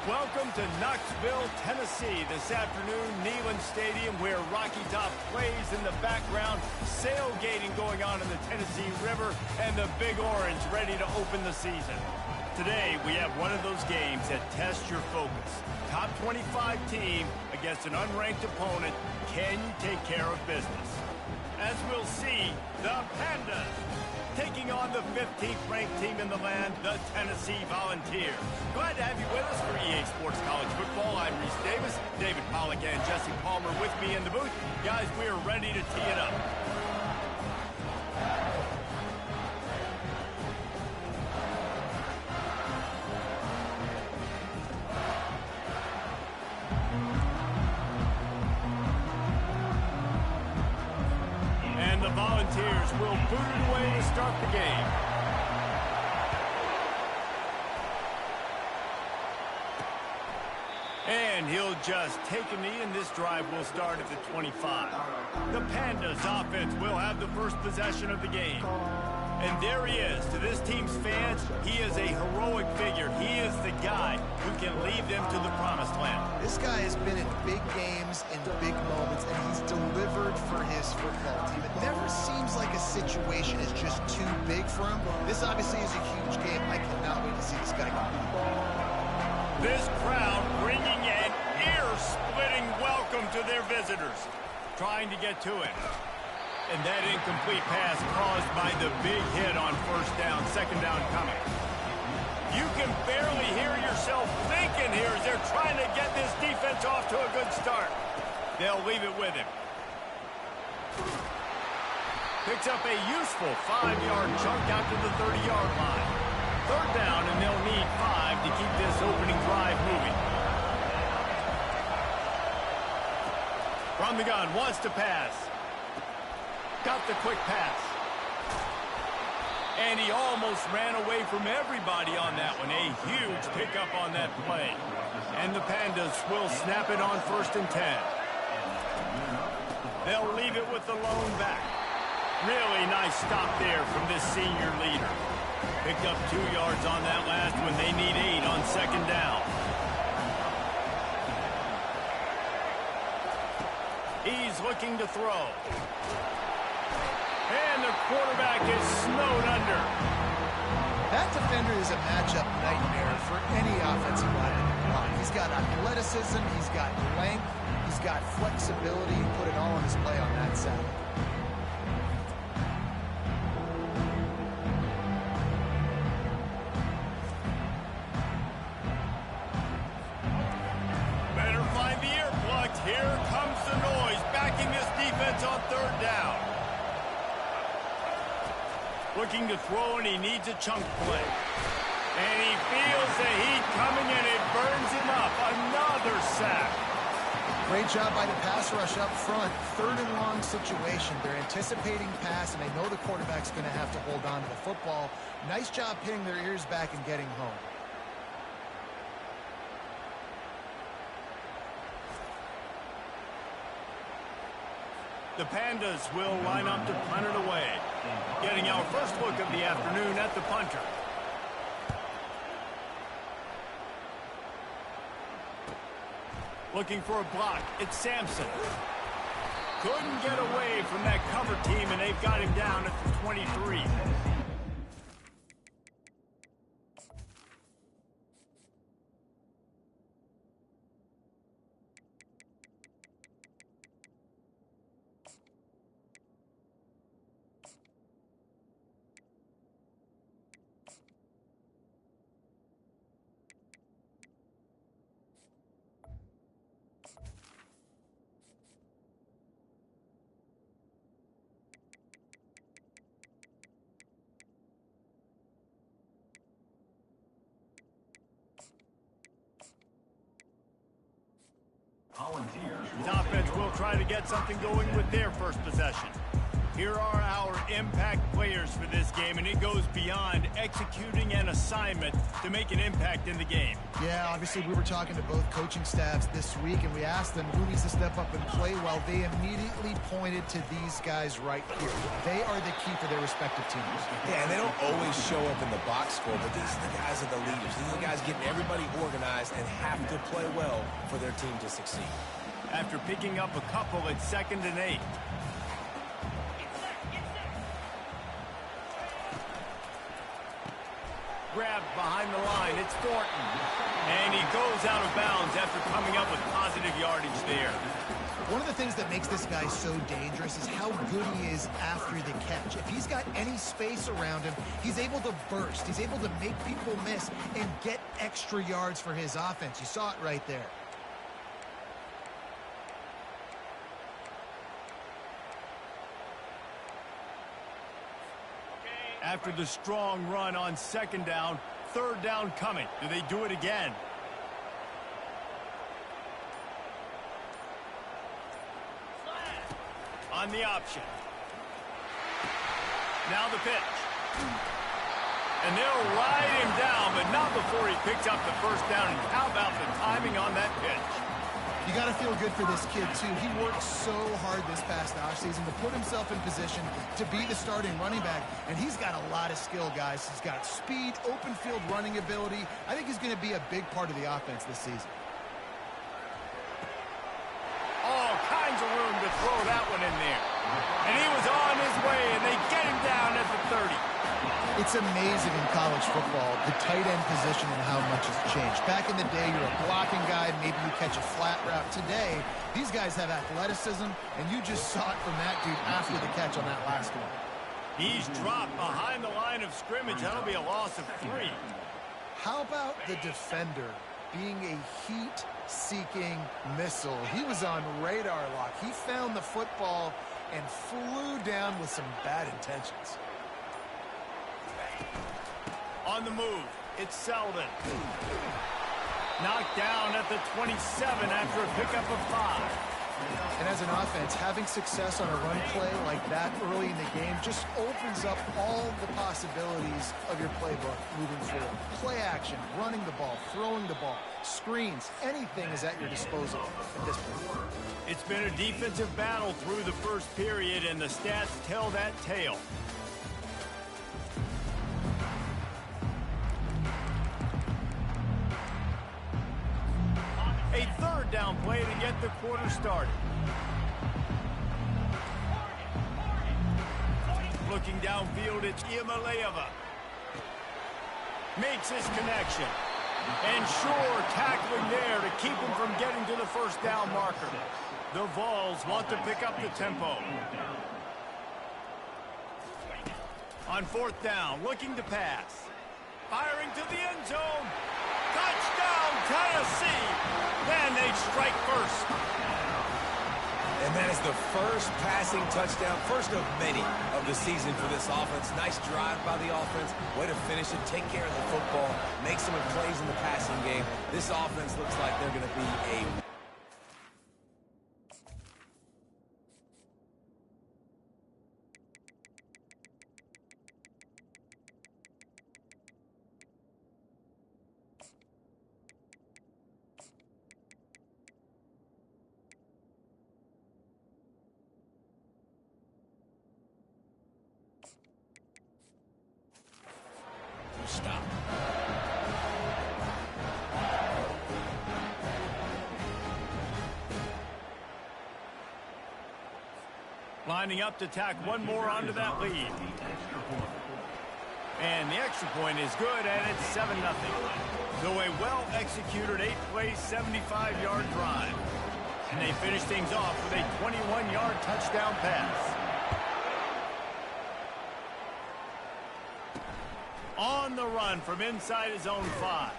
Welcome to Knoxville, Tennessee. This afternoon, Neyland Stadium, where Rocky Top plays in the background, sailgating going on in the Tennessee River, and the Big Orange ready to open the season. Today, we have one of those games that tests your focus. Top 25 team against an unranked opponent. Can you take care of business? As we'll see, the Pandas taking on the 15th ranked team in the land, the Tennessee Volunteers. Glad to have you with us for EA Sports College Football. I'm Reese Davis, David Pollack and Jesse Palmer with me in the booth. Guys, we are ready to tee it up. The Volunteers will boot it away to start the game. And he'll just take a knee, and this drive will start at the 25. The Pandas offense will have the first possession of the game. And there he is. To this team's fans, he is a heroic figure. He is the guy who can lead them to the promised land. This guy has been in big games, in big moments, and he's delivered for his football team. It never seems like a situation is just too big for him. This obviously is a huge game. I cannot wait to see this guy compete. This crowd bringing an ear-splitting welcome to their visitors. Trying to get to it. And that incomplete pass caused by the big hit on first down, second down coming. You can barely hear yourself thinking here as they're trying to get this defense off to a good start. They'll leave it with him. Picks up a useful 5-yard chunk out to the 30-yard line. Third down, and they'll need 5 to keep this opening drive moving. From the gun, wants to pass. Got the quick pass. And he almost ran away from everybody on that one. A huge pickup on that play. And the Pandas will snap it on 1st and 10. They'll leave it with the lone back. Really nice stop there from this senior leader. Picked up 2 yards on that last one. They need 8 on second down. He's looking to throw. And the quarterback is snowed under. That defender is a matchup nightmare for any offensive line. He's got athleticism, he's got length, he's got flexibility. Put it all on display on that side. Better find the earplugs. Here comes the noise, backing this defense on third down. Looking to throw, and he needs a chunk play. And he feels the heat coming, and it burns him up. Another sack. Great job by the pass rush up front. 3rd and long situation. They're anticipating pass, and they know the quarterback's going to have to hold on to the football. Nice job pinning their ears back and getting home. The Pandas will line up to punt it away. Getting our first look of the afternoon at the punter. Looking for a block. It's Sampson. Couldn't get away from that cover team, and they've got him down at the 23. The offense will try to get something going with their first possession. Here are our impact players for this game, and it goes beyond executing an assignment to make an impact in the game. Yeah, obviously we were talking to both coaching staffs this week, and we asked them who needs to step up and play well. They immediately pointed to these guys right here. They are the key for their respective teams. Yeah, and they don't always show up in the box score, but these are the guys that are the leaders. These are the guys getting everybody organized and have to play well for their team to succeed. After picking up a couple at 2nd and 8. Grabbed behind the line, it's Thornton. And he goes out of bounds after coming up with positive yardage there. One of the things that makes this guy so dangerous is how good he is after the catch. If he's got any space around him, he's able to burst. He's able to make people miss and get extra yards for his offense. You saw it right there. After the strong run on 2nd down, 3rd down coming. Do they do it again? On the option. Now the pitch. And they'll ride him down, but not before he picks up the 1st down. And how about the timing on that pitch? You got to feel good for this kid, too. He worked so hard this past offseason to put himself in position to be the starting running back, and he's got a lot of skill, guys. He's got speed, open field running ability. I think he's going to be a big part of the offense this season. All kinds of room to throw that one in there. And he was on his way, and they get him down at the 30. It's amazing in college football, the tight end position and how much has changed. Back in the day, you're a blocking guy, maybe you catch a flat route. Today, these guys have athleticism, and you just saw it from that dude after the catch on that last one. He's dropped behind the line of scrimmage. That'll be a loss of 3. How about the defender being a heat-seeking missile? He was on radar lock. He found the football and flew down with some bad intentions. On the move, it's Selden. Knocked down at the 27 after a pickup of 5. And as an offense, having success on a run play like that early in the game just opens up all the possibilities of your playbook moving forward. Play action, running the ball, throwing the ball, screens, anything is at your disposal at this point. It's been a defensive battle through the first period, and the stats tell that tale. A 3rd down play to get the quarter started. Looking downfield, it's Iamaleava. Makes his connection. And sure, tackling there to keep him from getting to the 1st down marker. The Vols want to pick up the tempo. On 4th down, looking to pass. Firing to the end zone. Touchdown, Tennessee! Then they strike first. And that is the first passing touchdown, first of many of the season for this offense. Nice drive by the offense. Way to finish it, take care of the football, make some plays in the passing game. This offense looks like they're going to be a... Stop. Lining up to tack one more onto that lead. And the extra point is good, and it's 7-0. So a well-executed 8-play, 75-yard drive. And they finish things off with a 21-yard touchdown pass. On the run from inside his own 5.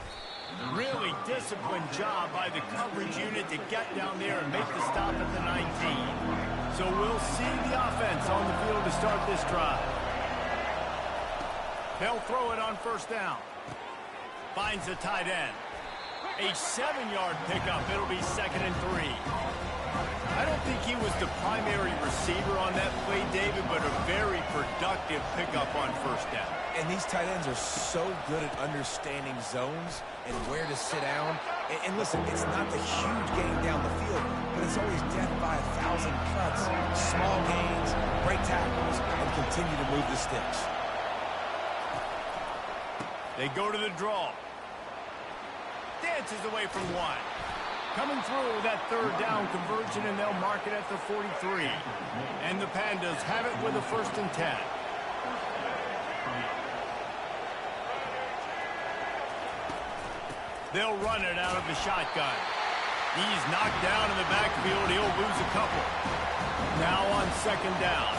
Really disciplined job by the coverage unit to get down there and make the stop at the 19. So we'll see the offense on the field to start this drive. They'll throw it on 1st down. Finds the tight end. A 7-yard pickup. It'll be 2nd and 3. I don't think he was the primary receiver on that play, David, but a very productive pickup on first down. And these tight ends are so good at understanding zones and where to sit down. And listen, it's not the huge gain down the field, but it's always death by 1,000 cuts, small gains, break tackles, and continue to move the sticks. They go to the draw. Dances away from one. Coming through that third down conversion, and they'll mark it at the 43. And the Pandas have it with a 1st and 10. They'll run it out of the shotgun. He's knocked down in the backfield. He'll lose a couple. Now on 2nd down.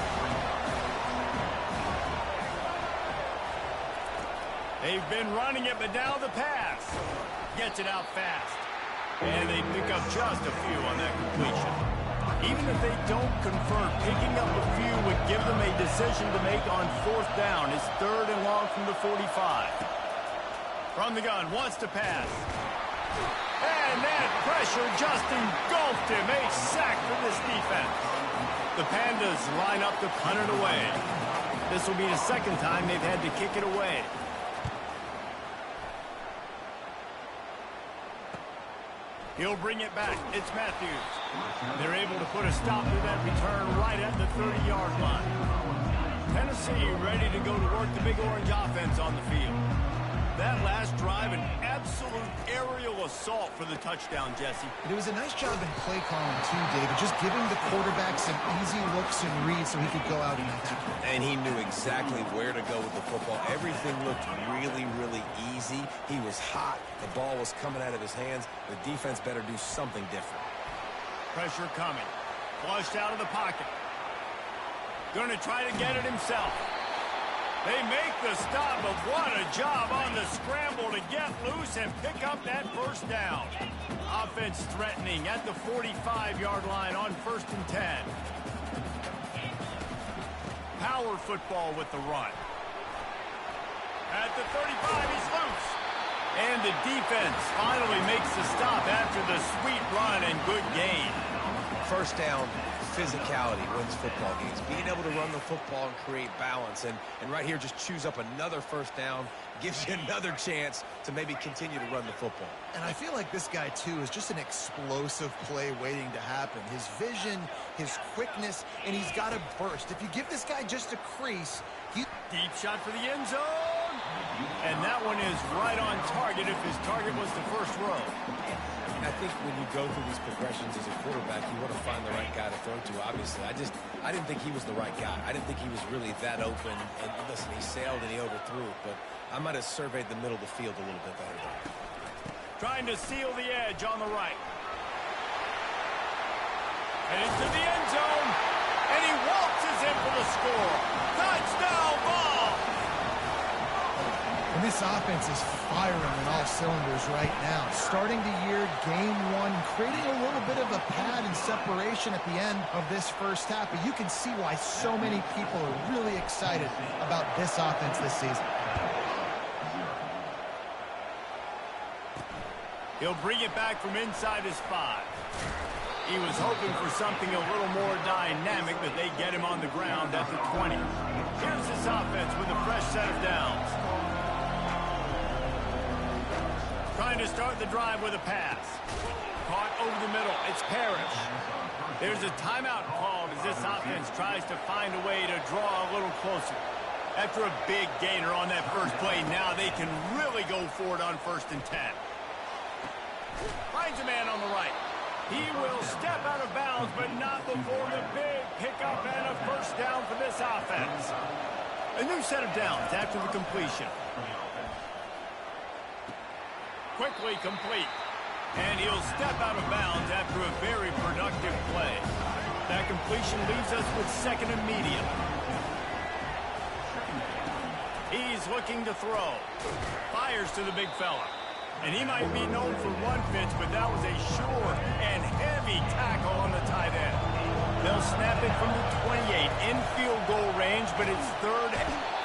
They've been running it, but now the pass. Gets it out fast. And they pick up just a few on that completion. Even if they don't convert, picking up a few would give them a decision to make on 4th down. It's 3rd and long from the 45. From the gun, wants to pass. And that pressure just engulfed him. A sack for this defense. The Pandas line up to punt it away. This will be the 2nd time they've had to kick it away. He'll bring it back. It's Matthews. They're able to put a stop to that return right at the 30-yard line. Tennessee ready to go to work the Big Orange offense on the field. That last drive, an absolute aerial assault for the touchdown, Jesse. It was a nice job in play calling, too, David. Just giving the quarterback some easy looks and reads so he could go out and attack. And he knew exactly where to go with the football. Everything looked really, really easy. He was hot. The ball was coming out of his hands. The defense better do something different. Pressure coming. Flushed out of the pocket. Going to try to get it himself. They make the stop, but what a job on the scramble to get loose and pick up that 1st down. Offense threatening at the 45-yard line on 1st and 10. Power football with the run. At the 35, he's loose. And the defense finally makes the stop after the sweet run and good gain. 1st down, physicality wins football games. Being able to run the football and create balance. And right here, just choose up another 1st down. Gives you another chance to maybe continue to run the football. And I feel like this guy, too, is just an explosive play waiting to happen. His vision, his quickness, and he's got a burst. If you give this guy just a crease, deep shot for the end zone. And that one is right on target if his target was the 1st row. I think when you go through these progressions as a quarterback, you want to find the right guy to throw to, obviously. I didn't think he was the right guy. I didn't think he was really that open. And listen, he sailed and he overthrew it, but I might have surveyed the middle of the field a little bit better there. Trying to seal the edge on the right. And into the end zone. And he waltzes in for the score. Touchdown ball! And this offense is firing on all cylinders right now. Starting the year, game 1, creating a little bit of a pad and separation at the end of this 1st half. But you can see why so many people are really excited about this offense this season. He'll bring it back from inside his 5. He was hoping for something a little more dynamic, but they get him on the ground at the 20. Here's this offense with a fresh set of downs. Trying to start the drive with a pass. Caught over the middle. It's Parrish. There's a timeout called as this offense tries to find a way to draw a little closer. After a big gainer on that first play, now they can really go for it on 1st and 10. Finds a man on the right. He will step out of bounds, but not before the big pickup and a 1st down for this offense. A new set of downs after the completion. Quickly complete. And he'll step out of bounds after a very productive play. That completion leaves us with 2nd and medium. He's looking to throw. Fires to the big fella. And he might be known for one pitch, but that was a sure and heavy tackle on the tight end. They'll snap it from the 28 in field goal range, but it's 3rd.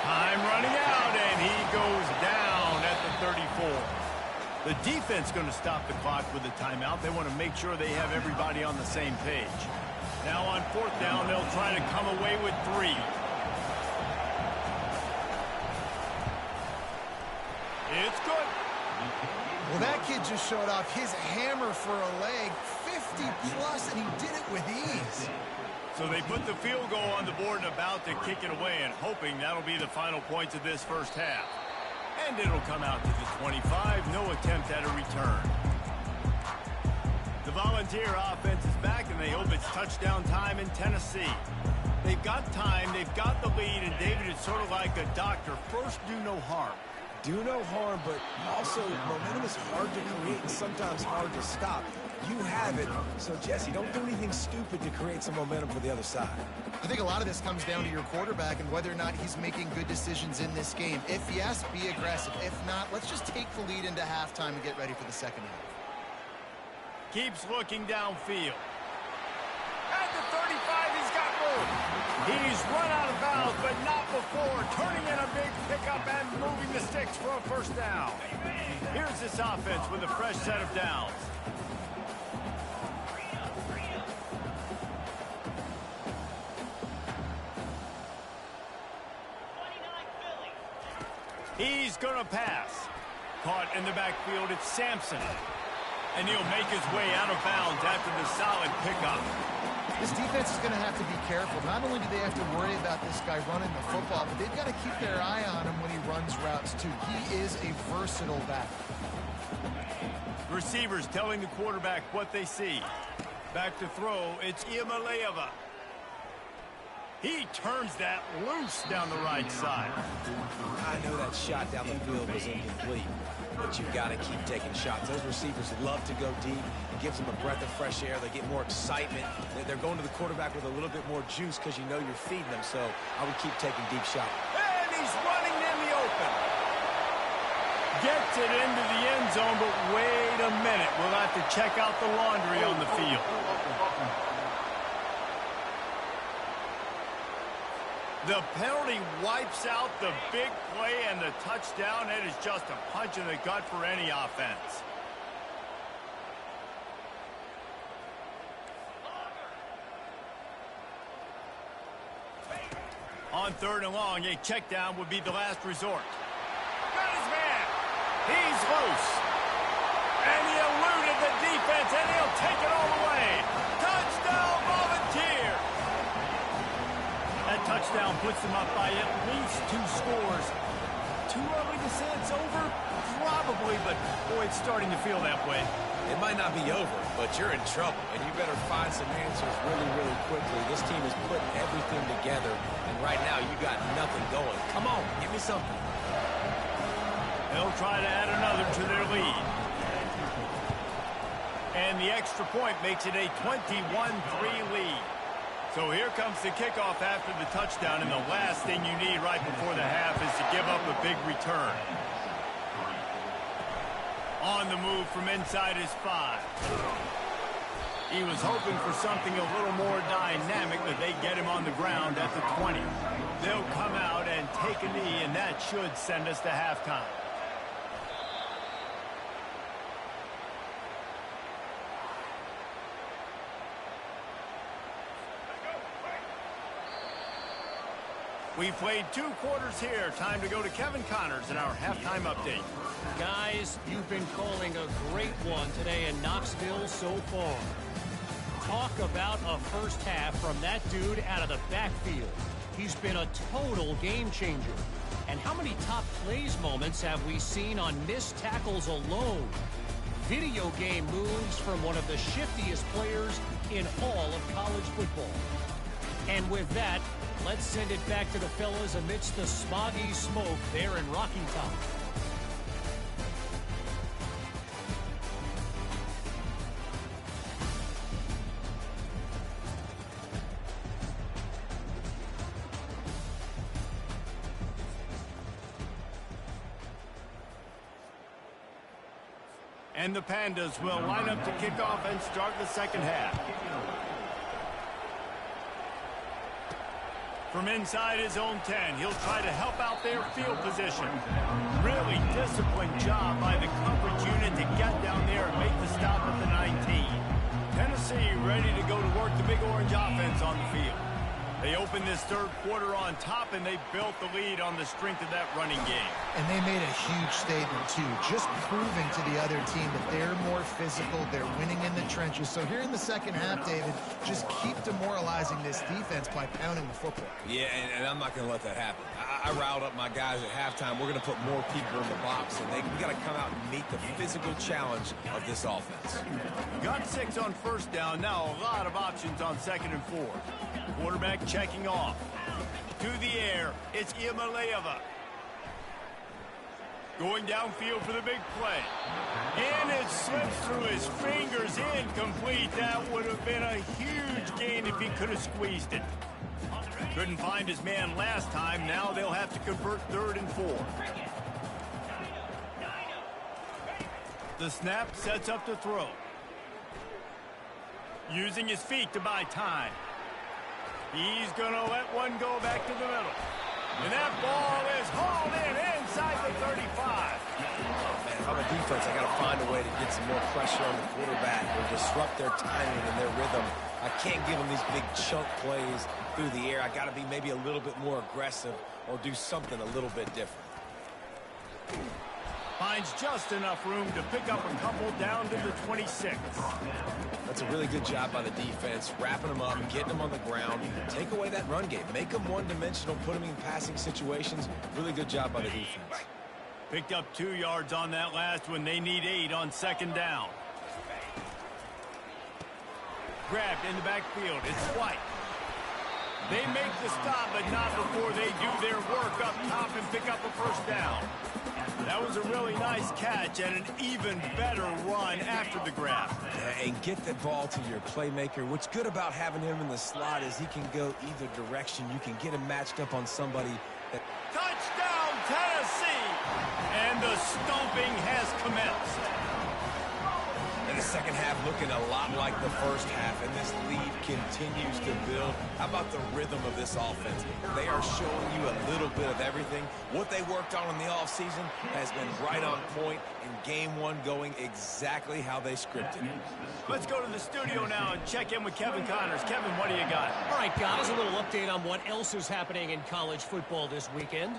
Time running out, and he goes down at the 34. The defense going to stop the clock with a timeout. They want to make sure they have everybody on the same page. Now on 4th down, they'll try to come away with 3. It's good. Well, that kid just showed off his hammer for a leg, 50-plus, and he did it with ease. So they put the field goal on the board and about to kick it away, and hoping that'll be the final points of this first half. And it'll come out to the 25. No attempt at a return. The Volunteer offense is back, and they hope it's touchdown time in Tennessee. They've got time, they've got the lead, and David is sort of like a doctor. First, do no harm. Do no harm, but also momentum is hard to create and sometimes hard to stop. You have it, so Jesse, don't do anything stupid to create some momentum for the other side. I think a lot of this comes down to your quarterback and whether or not he's making good decisions in this game. If yes, be aggressive. If not, let's just take the lead into halftime and get ready for the second half. Keeps looking downfield. At the 35, he's got room. He's run out of bounds, but not before. Turning in a big pickup and moving the sticks for a first down. Here's this offense with a fresh set of downs. He's going to pass. Caught in the backfield, it's Sampson. And he'll make his way out of bounds after the solid pickup. This defense is going to have to be careful. Not only do they have to worry about this guy running the football, but they've got to keep their eye on him when he runs routes, too. He is a versatile back. Receivers telling the quarterback what they see. Back to throw, it's Iamaleava. He turns that loose down the right side. I know that shot down the field was incomplete, but you've got to keep taking shots. Those receivers love to go deep. It gives them a breath of fresh air. They get more excitement. They're going to the quarterback with a little bit more juice because you know you're feeding them, so I would keep taking deep shots. And he's running in the open. Gets it into the end zone, but wait a minute. We'll have to check out the laundry on the field. The penalty wipes out the big play and the touchdown. It is just a punch in the gut for any offense. On 3rd and long, a check down would be the last resort. Got his man. He's loose. And he eluded the defense, and he'll take it all the way. Touchdown, Volunteer. That touchdown puts them up by at least 2 scores. Too early to say it's over? Probably, but boy, it's starting to feel that way. It might not be over, but you're in trouble, and you better find some answers really, really quickly. This team is putting everything together, and right now you got nothing going. Come on, give me something. They'll try to add another to their lead. And the extra point makes it a 21-3 lead. So here comes the kickoff after the touchdown, and the last thing you need right before the half is to give up a big return. On the move from inside his 5. He was hoping for something a little more dynamic, but they get him on the ground at the 20. They'll come out and take a knee, and that should send us to halftime. We played 2 quarters here. Time to go to Kevin Connors in our halftime update. Guys, you've been calling a great one today in Knoxville so far. Talk about a first half from that dude out of the backfield. He's been a total game changer. And how many top plays moments have we seen on missed tackles alone? Video game moves from one of the shiftiest players in all of college football. And with that, let's send it back to the fellas amidst the smoggy smoke there in Rocky Top. And the Pandas will line up to kick off and start the second half. From inside his own 10, he'll try to help out their field position. Really disciplined job by the coverage unit to They opened this third quarter on top, and they built the lead on the strength of that running game. And they made a huge statement, too, just proving to the other team that they're more physical, they're winning in the trenches. So here in the second half, David, just keep demoralizing this defense by pounding the football. Yeah, and I'm not going to let that happen. I riled up my guys at halftime. We're going to put more people in the box, and we got to come out and meet the physical challenge of this offense. Got 6 on first down. Now a lot of options on 2nd and 4. Quarterback checking off. To the air, it's Iamaleava. Going downfield for the big play. And it slips through his fingers, incomplete. That would have been a huge gain if he could have squeezed it. Couldn't find his man last time. Now they'll have to convert 3rd and 4. The snap sets up to throw. Using his feet to buy time. He's going to let one go back to the middle. And that ball is hauled in inside the 35. Man, if I'm a defense, I got to find a way to get some more pressure on the quarterback or disrupt their timing and their rhythm. I can't give them these big chunk plays through the air. I got to be maybe a little bit more aggressive or do something a little bit different. Finds just enough room to pick up a couple down to the 26. That's a really good job by the defense, wrapping them up, getting them on the ground. Take away that run game. Make them one-dimensional, put them in passing situations. Really good job by the defense. Picked up 2 yards on that last one. They need 8 on 2nd down. Grabbed in the backfield. It's White. They make the stop, but not before they do their work up top and pick up a first down. That was a really nice catch and an even better run after the grab. Yeah, and get the ball to your playmaker. What's good about having him in the slot is he can go either direction. You can get him matched up on somebody. Touchdown, Tennessee! And the stomping has commenced. And the second half looking a lot like the first half, and this lead continues to build. How about the rhythm of this offense? They are showing you a little bit of everything. What they worked on in the offseason has been right on point, and game 1 going exactly how they scripted it. Let's go to the studio now and check in with Kevin Connors. Kevin, what do you got? All right, guys, a little update on what else is happening in college football this weekend.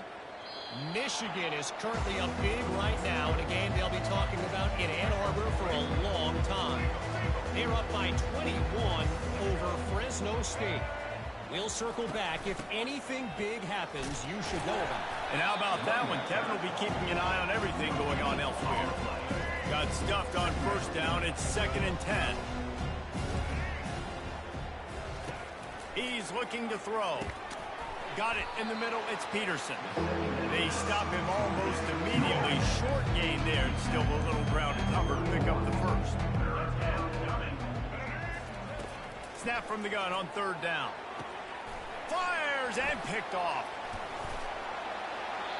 Michigan is currently up big right now in a game they'll be talking about in Ann Arbor for a long time. They're up by 21 over Fresno State. We'll circle back. If anything big happens, you should know about it. And how about that one? Kevin will be keeping an eye on everything going on elsewhere. Got stuffed on first down. It's 2nd and 10. He's looking to throw. Got it in the middle. It's Peterson. They stop him almost immediately. Short gain there, and still a little ground to cover to pick up the first. Snap from the gun on 3rd down. Fires and picked off.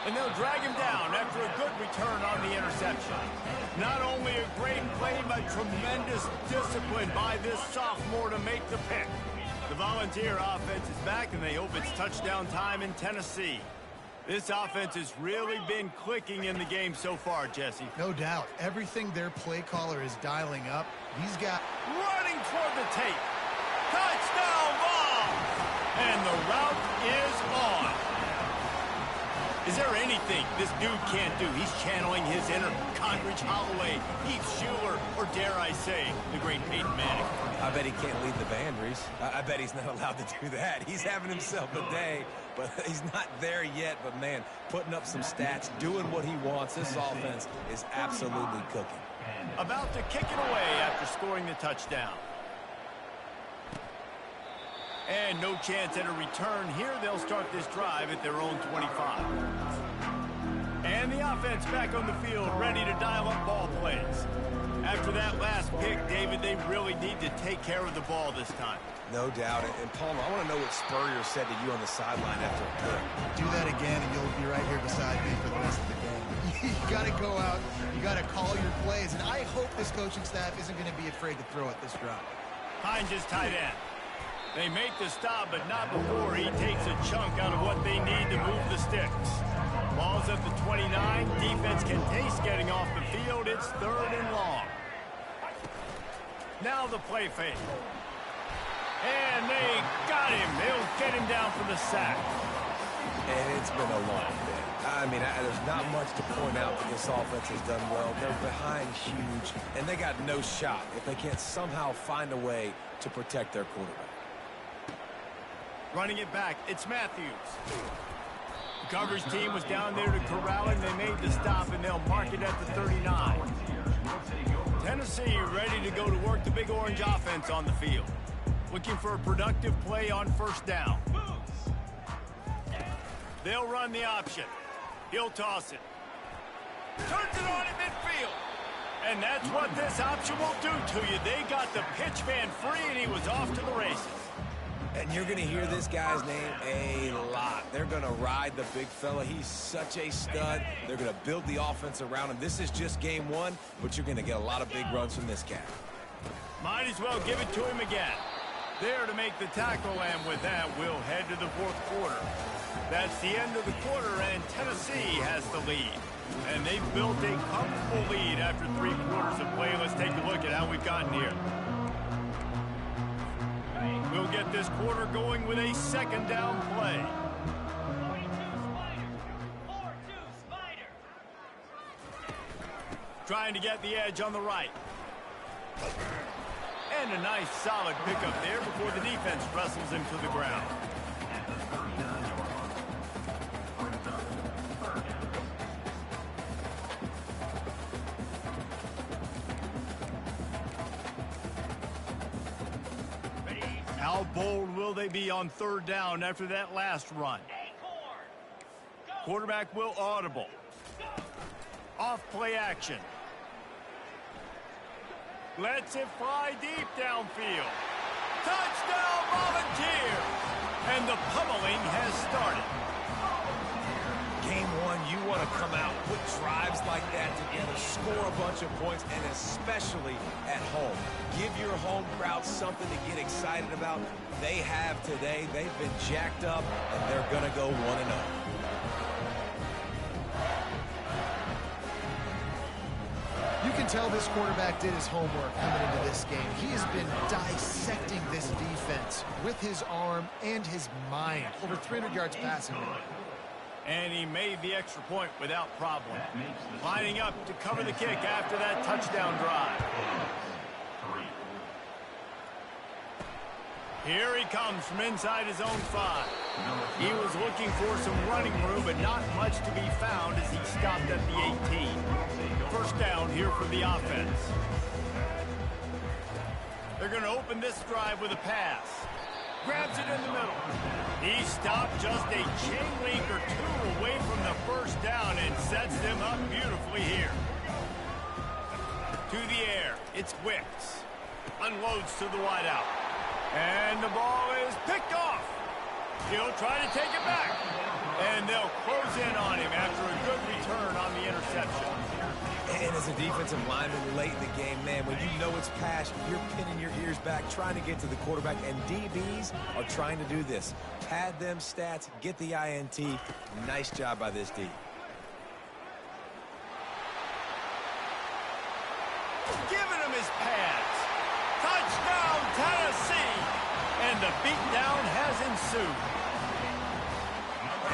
And they'll drag him down after a good return on the interception. Not only a great play, but tremendous discipline by this sophomore to make the pick. The Volunteer offense is back, and they hope it's touchdown time in Tennessee. This offense has really been clicking in the game so far, Jesse. No doubt. Everything their play caller is dialing up, he's got... Running toward the tape. Touchdown ball! And the route is on. Is there anything this dude can't do? He's channeling his inner Condridge Holloway, Heath Schuler, or dare I say, the great Peyton Manning. I bet he can't lead the band, Reese. I bet he's not allowed to do that. He's having himself a day, but he's not there yet. But, man, putting up some stats, doing what he wants. This offense is absolutely cooking. About to kick it away after scoring the touchdown. And no chance at a return here. They'll start this drive at their own 25. And the offense back on the field, ready to dial up ball plays. After that last pick, David, they really need to take care of the ball this time. No doubt. And Palmer, I want to know what Spurrier said to you on the sideline after a pick. Do that again, and you'll be right here beside me for the rest of the game. You got to go out. You got to call your plays. And I hope this coaching staff isn't going to be afraid to throw at this drive. Hines is tight end. They make the stop, but not before he takes a chunk out of what they need to move the sticks. Ball's at the 29. Defense can taste getting off the field. It's 3rd and long. Now the play fake. And they got him. They'll get him down for the sack. And it's been a long day. I mean, there's not much to point out that this offense has done well. They're behind huge, and they got no shot if they can't somehow find a way to protect their quarterback. Running it back, it's Matthews. The coverage team was down there to corral him. They made the stop, and they'll mark it at the 39. Tennessee ready to go to work the Big Orange offense on the field. Looking for a productive play on first down. They'll run the option. He'll toss it. Turns it on in midfield. And that's what this option will do to you. They got the pitch man free, and he was off to the races. And you're going to hear this guy's name a lot. They're going to ride the big fella. He's such a stud. They're going to build the offense around him. This is just game one, but you're going to get a lot of big runs from this cat. Might as well give it to him again. There to make the tackle, and with that, we'll head to the fourth quarter. That's the end of the quarter, and Tennessee has the lead. And they've built a comfortable lead after 3 quarters of play. Let's take a look at how we've gotten here. We'll get this quarter going with a second down play. 4-2 Spider. Trying to get the edge on the right. And a nice solid pickup there before the defense wrestles him to the ground. How bold will they be on third down after that last run? Quarterback will audible. Off play action. Lets it fly deep downfield. Touchdown Volunteer! And the pummeling has started. Game one, you want to come out, put drives like that together, score a bunch of points, and especially at home. Give your home crowd something to get excited about. They have today. They've been jacked up, and they're going to go 1-0. You can tell this quarterback did his homework coming into this game. He has been dissecting this defense with his arm and his mind. Over 300 yards passing. And he made the extra point without problem. Lining up to cover the kick after that touchdown drive. Here he comes from inside his own 5. He was looking for some running room, but not much to be found as he stopped at the 18. First down here for the offense. They're going to open this drive with a pass. Grabs it in the middle. He stopped just a chain link or 2 away from the first down and sets them up beautifully here. To the air, it's Wicks. Unloads to the wideout. And the ball is picked off. He'll try to take it back. And they'll close in on him after a good return on the interception. And as a defensive lineman late in the game, man, when you know it's pass, you're pinning your ears back, trying to get to the quarterback, and DBs are trying to do this. Pad them stats, get the INT. Nice job by this D. Giving him his pads. Touchdown, Tennessee! And the beatdown has ensued.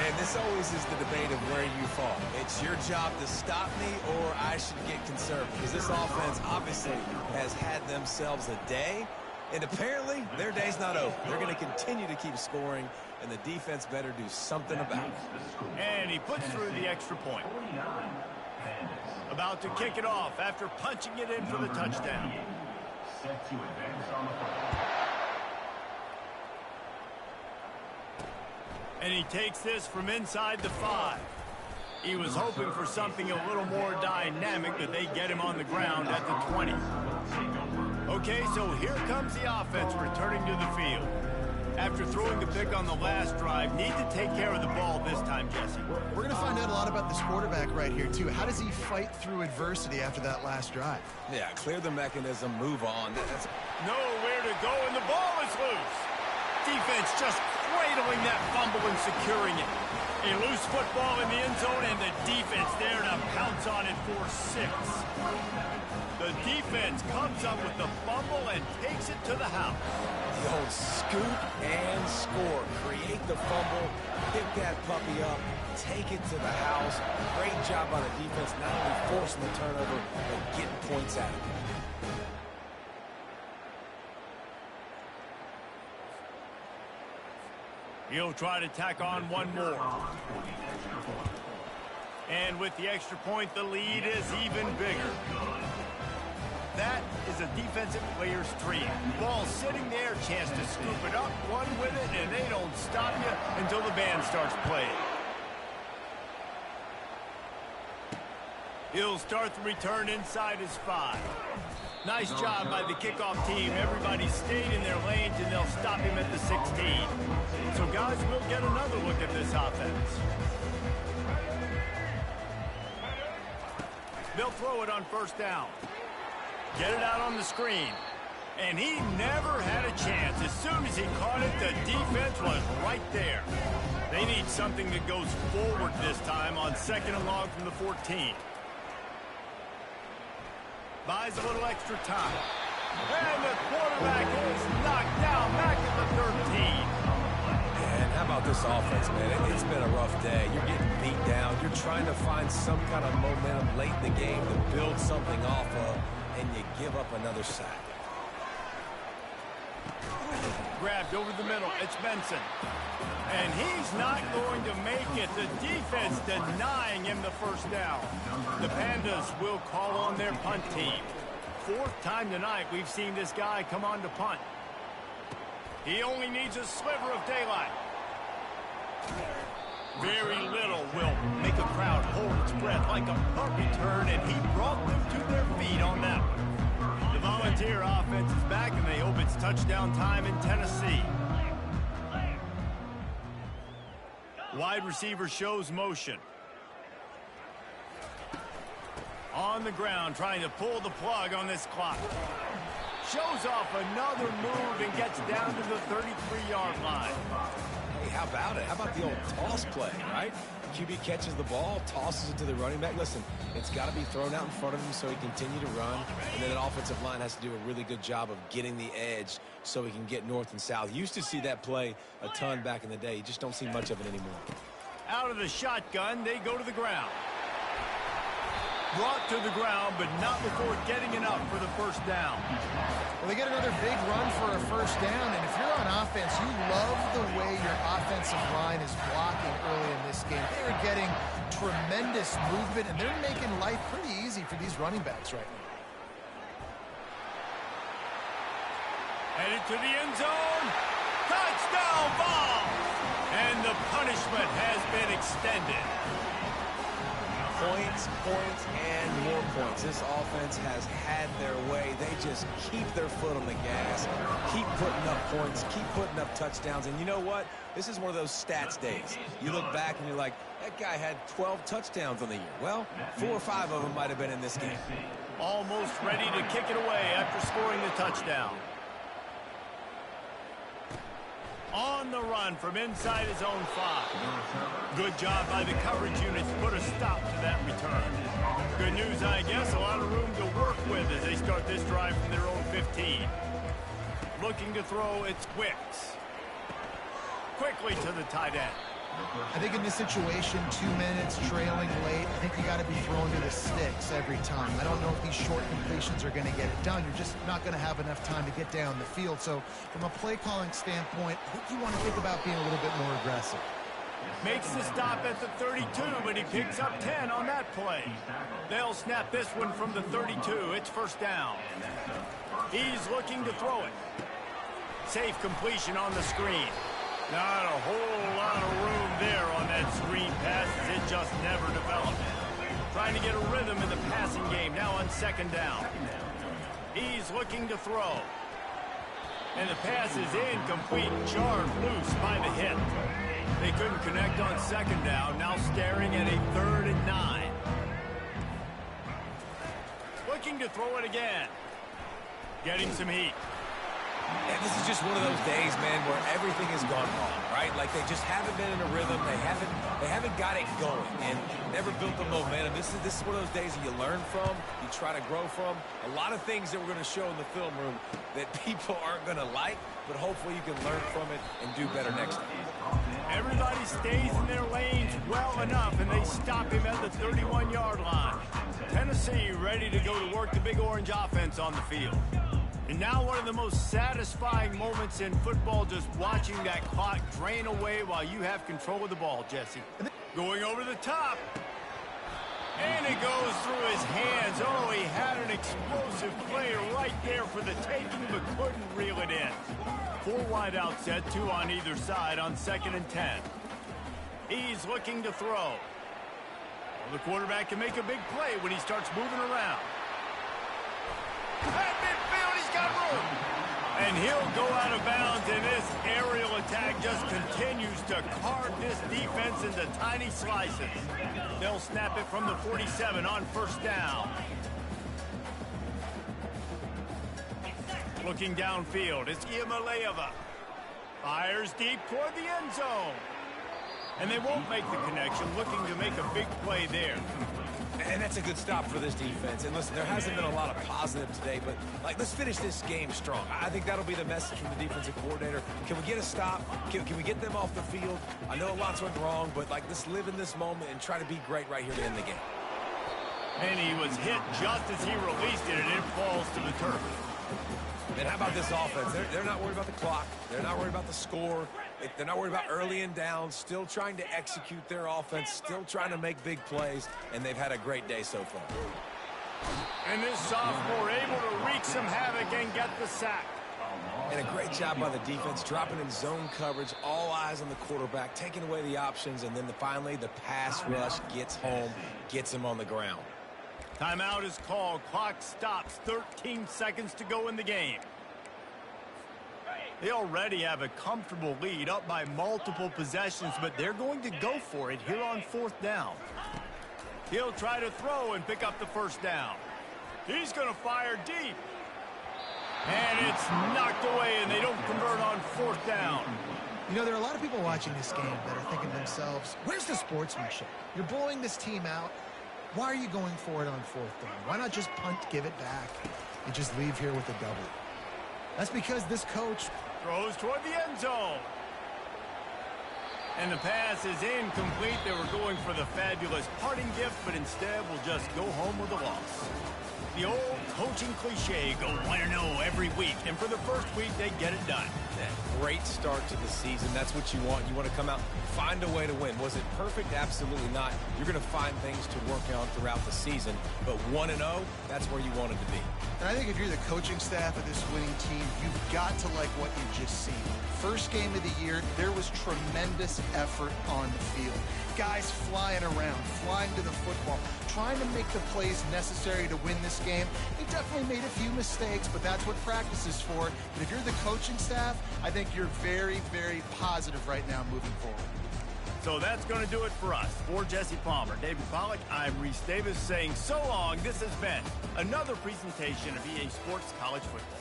And this always is the debate of where you fall. It's your job to stop me or I should get concerned, because this offense obviously has had themselves a day, and apparently their day's not over. They're going to continue to keep scoring, and the defense better do something about it. And he puts through the extra point. About to kick it off after punching it in for the touchdown. Set to advance on the play. And he takes this from inside the 5. He was hoping for something a little more dynamic, but they get him on the ground at the 20. Okay, so here comes the offense returning to the field. After throwing the pick on the last drive, need to take care of the ball this time, Jesse. We're going to find out a lot about this quarterback right here, too. How does he fight through adversity after that last drive? Yeah, clear the mechanism, move on. That's Nowhere to go, and the ball is loose. Defense just cradling that fumble and securing it. A loose football in the end zone, and the defense there to pounce on it for 6. The The defense comes up with the fumble and takes it to the house. The old scoop and score. Create the fumble, pick that puppy up, take it to the house. Great job by the defense, not only forcing the turnover, but getting points out of it. He'll try to tack on one more. And with the extra point, the lead is even bigger. That is a defensive player's dream. Ball sitting there, chance to scoop it up, run with it, and they don't stop you until the band starts playing. He'll start the return inside his 5. Nice job by the kickoff team. Everybody stayed in their lanes, and they'll stop him at the 16. So, guys, we'll get another look at this offense. They'll throw it on first down. Get it out on the screen. And he never had a chance. As soon as he caught it, the defense was right there. They need something that goes forward this time on 2nd and long from the 14. Buys a little extra time. And the quarterback is knocked down back at the 13. And how about this offense, man? It's been a rough day. You're getting beat down. You're trying to find some kind of momentum late in the game to build something off of, and you give up another sack. Grabbed over the middle. It's Benson. And he's not going to make it. The defense denying him the first down. The Pandas will call on their punt team. 4th time tonight we've seen this guy come on to punt. He only needs a sliver of daylight. Very little will make a crowd hold its breath like a punt return, and he brought them to their feet on that one. The Volunteer offense is back, and they hope it's touchdown time in Tennessee. Wide receiver shows motion. On the ground, trying to pull the plug on this clock. Shows off another move and gets down to the 33-yard line. Hey, how about it? How about the old toss play, right? QB catches the ball, tosses it to the running back. Listen, it's got to be thrown out in front of him so he can continue to run. And then an offensive line has to do a really good job of getting the edge so he can get north and south. Used to see that play a ton back in the day. You just don't see much of it anymore. Out of the shotgun, they go to the ground. Brought to the ground, but not before getting enough for the first down. Well, they get another big run for a first down, and if you're on offense, you love the way your offensive line is blocking early in this game. They are getting tremendous movement, and they're making life pretty easy for these running backs right now. Headed to the end zone. Touchdown ball! And the punishment has been extended. Points, points, and more points. This offense has had their way. They just keep their foot on the gas, keep putting up points, keep putting up touchdowns. And you know what? This is one of those stats days. You look back and you're like, that guy had 12 touchdowns on the year. Well, 4 or 5 of them might have been in this game. Almost ready to kick it away after scoring the touchdown. On the run from inside his own 5. Good job by the coverage units to put a stop to that return. Good news, I guess, a lot of room to work with as they start this drive from their own 15. Looking to throw, it's Wicks. Quickly to the tight end. I think in this situation, 2 minutes, trailing late, I think you got to be thrown to the sticks every time. I don't know if these short completions are going to get it done. You're just not going to have enough time to get down the field. So from a play calling standpoint, I think you want to think about being a little bit more aggressive. Makes the stop at the 32, but he picks up 10 on that play. They'll snap this one from the 32. It's first down. He's looking to throw it. Safe completion on the screen. Not a whole lot of room there on that screen pass as it just never developed. Trying to get a rhythm in the passing game now on second down. He's looking to throw. And the pass is incomplete, jarred loose by the hit. They couldn't connect on second down, now staring at a 3rd and 9. Looking to throw it again. Getting some heat. And this is just one of those days, man, where everything has gone wrong, right? Like they just haven't been in a rhythm. They haven't got it going and never built the momentum. This is one of those days that you learn from, you try to grow from. A lot of things that we're going to show in the film room that people aren't going to like, but hopefully you can learn from it and do better next time. Everybody stays in their lanes well enough, and they stop him at the 31-yard line. Tennessee ready to go to work the Big Orange offense on the field. And now one of the most satisfying moments in football, just watching that clock drain away while you have control of the ball, Jesse. Going over the top. And it goes through his hands. Oh, he had an explosive play right there for the taking, but couldn't reel it in. 4 wide out set, 2 on either side on 2nd and 10. He's looking to throw. Well, the quarterback can make a big play when he starts moving around. At midfield, he's got room. And he'll go out of bounds, and this aerial attack just continues to carve this defense into tiny slices. They'll snap it from the 47 on 1st down. Looking downfield, it's Iamaleava. Fires deep toward the end zone. And they won't make the connection, looking to make a big play there. And that's a good stop for this defense. And listen, there hasn't been a lot of positive today, but let's finish this game strong. I think that'll be the message from the defensive coordinator. Can we get a stop? Can we get them off the field? I know lots went wrong, but let's live in this moment and try to be great right here to end the game. And he was hit just as he released it, and it falls to the turf. And how about this offense? They're not worried about the clock. They're not worried about the score. They're not worried about early and down. Still trying to execute their offense. Still trying to make big plays. And they've had a great day so far. And this sophomore able to wreak some havoc and get the sack. And a great job by the defense, dropping in zone coverage, all eyes on the quarterback, taking away the options, and then finally the pass rush gets home, gets him on the ground. Timeout is called. Clock stops. 13 seconds to go in the game. They already have a comfortable lead, up by multiple possessions, but they're going to go for it here on 4th down. He'll try to throw and pick up the 1st down. He's going to fire deep. And it's knocked away, and they don't convert on 4th down. You know, there are a lot of people watching this game that are thinking to themselves, where's the sportsmanship? You're blowing this team out. Why are you going for it on 4th down? Why not just punt, give it back, and just leave here with a double? That's because this coach throws toward the end zone. And the pass is incomplete. They were going for the fabulous parting gift, but instead will just go home with a loss. The old coaching cliche, go 1-0 every week. And for the first week, they get it done. Great start to the season. That's what you want. You want to come out, find a way to win. Was it perfect? Absolutely not. You're going to find things to work on throughout the season. But 1-0, that's where you want it to be. And I think if you're the coaching staff of this winning team, you've got to like what you've just seen. First game of the year, there was tremendous effort on the field. Guys flying around, flying to the football, trying to make the plays necessary to win this game. They definitely made a few mistakes, but that's what practice is for. But if you're the coaching staff, I think you're very, very positive right now moving forward. So that's going to do it for us. For Jesse Palmer, David Pollack, I'm Reese Davis saying so long. This has been another presentation of EA Sports College Football.